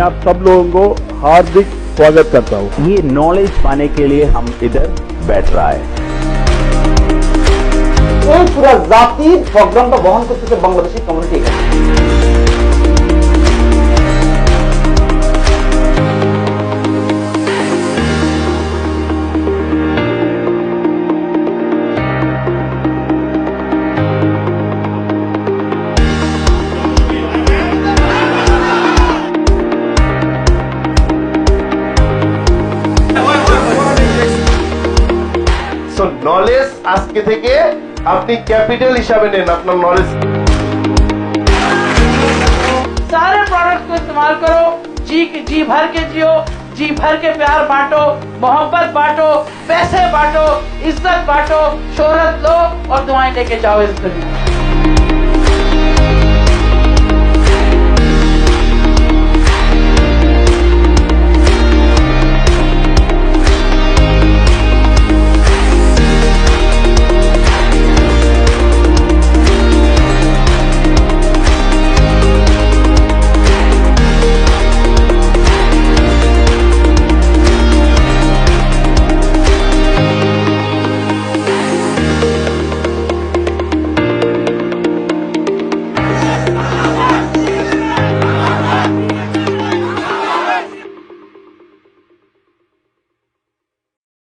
आप सब लोगों को हार्दिक स्वागत करता हूँ। ये नॉलेज पाने के लिए हम इधर बैठ रहा है। এই পুরো জাতির প্রোগ্রামটা বহন করতেছে বাংলাদেশি কমিউনিটি। সো নলেজ আজকে থেকে আপনি कैपिटल हिसाबे नेन अपना नॉलेज। सारे प्रोडक्ट को इस्तेमाल करो, जी भर के जियो, जी भर के प्यार बांटो, मोहब्बत बांटो, पैसे बांटो, इज्जत बांटो, शोहरत लो और दुआएं लेके जाओ इस दुनिया।